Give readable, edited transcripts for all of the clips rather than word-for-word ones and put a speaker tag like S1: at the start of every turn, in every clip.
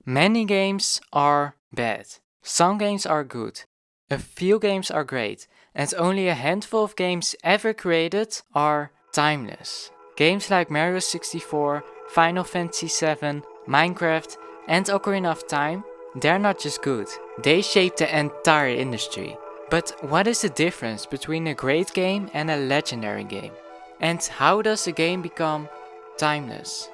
S1: Many games are bad. Some games are good. A few games are great. And only a handful of games ever created are timeless. Games like Mario 64, Final Fantasy VII, Minecraft, and Ocarina of Time, they're not just good. They shaped the entire industry. But what is the difference between a great game and a legendary game? And how does a game become timeless?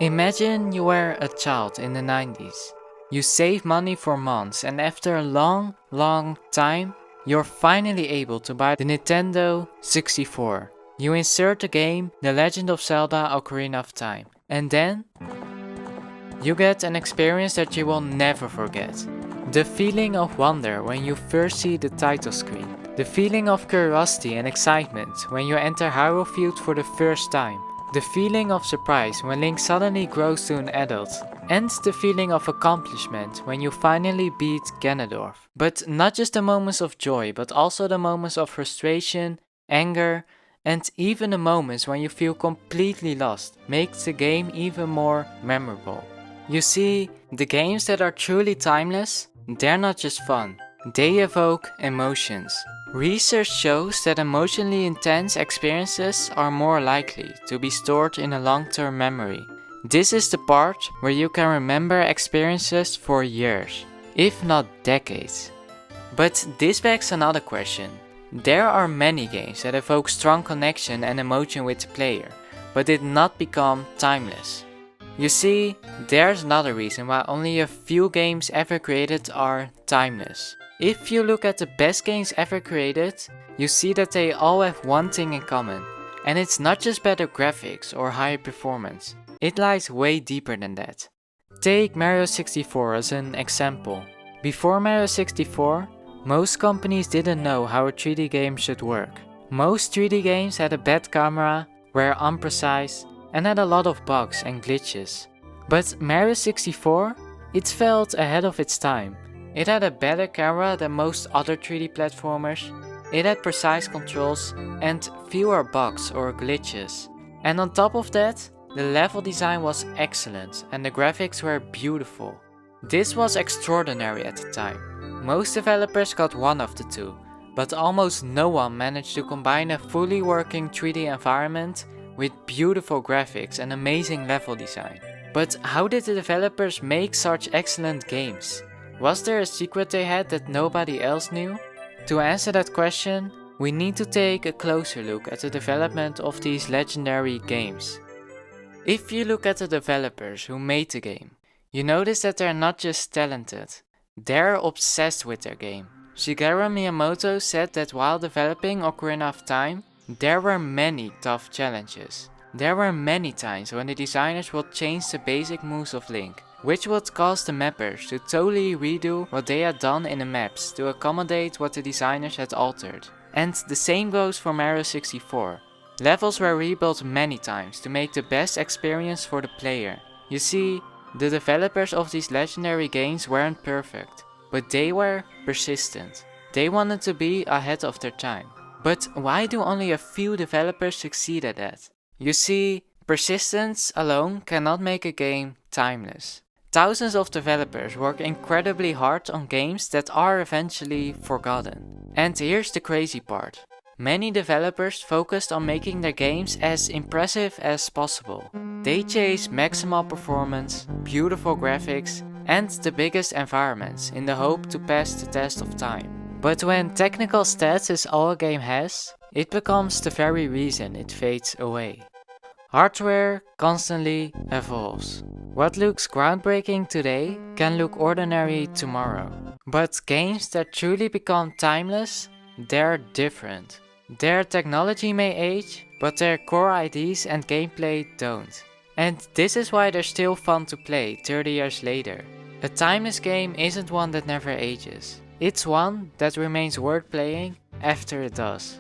S1: Imagine you were a child in the 90s. You save money for months and after a long time, you're finally able to buy the Nintendo 64. You insert the game The Legend of Zelda Ocarina of Time. And then you get an experience that you will never forget. The feeling of wonder when you first see the title screen. The feeling of curiosity and excitement when you enter Hyrule Field for the first time. The feeling of surprise when Link suddenly grows to an adult. And the feeling of accomplishment when you finally beat Ganondorf. But not just the moments of joy, but also the moments of frustration, anger, and even the moments when you feel completely lost makes the game even more memorable. You see, the games that are truly timeless, they're not just fun. They evoke emotions. Research shows that emotionally intense experiences are more likely to be stored in a long-term memory. This is the part where you can remember experiences for years, if not decades. But this begs another question. There are many games that evoke strong connection and emotion with the player, but did not become timeless. You see, there's another reason why only a few games ever created are timeless. If you look at the best games ever created, you see that they all have one thing in common. And it's not just better graphics or higher performance. It lies way deeper than that. Take Mario 64 as an example. Before Mario 64, most companies didn't know how a 3D game should work. Most 3D games had a bad camera, were imprecise, and had a lot of bugs and glitches. But Mario 64, it felt ahead of its time. It had a better camera than most other 3D platformers, it had precise controls and fewer bugs or glitches. And on top of that, the level design was excellent and the graphics were beautiful. This was extraordinary at the time. Most developers got one of the two, but almost no one managed to combine a fully working 3D environment with beautiful graphics and amazing level design. But how did the developers make such excellent games? Was there a secret they had that nobody else knew? To answer that question, we need to take a closer look at the development of these legendary games. If you look at the developers who made the game, you notice that they're not just talented, they're obsessed with their game. Shigeru Miyamoto said that while developing Ocarina of Time, there were many tough challenges. There were many times when the designers would change the basic moves of Link, which would cause the mappers to totally redo what they had done in the maps to accommodate what the designers had altered. And the same goes for Mario 64. Levels were rebuilt many times to make the best experience for the player. You see, the developers of these legendary games weren't perfect, but they were persistent. They wanted to be ahead of their time. But why do only a few developers succeed at that? You see, persistence alone cannot make a game timeless. Thousands of developers work incredibly hard on games that are eventually forgotten. And here's the crazy part. Many developers focused on making their games as impressive as possible. They chase maximal performance, beautiful graphics, and the biggest environments in the hope to pass the test of time. But when technical stats is all a game has, it becomes the very reason it fades away. Hardware constantly evolves. What looks groundbreaking today can look ordinary tomorrow. But games that truly become timeless, they're different. Their technology may age, but their core ideas and gameplay don't. And this is why they're still fun to play 30 years later. A timeless game isn't one that never ages. It's one that remains worth playing after it does.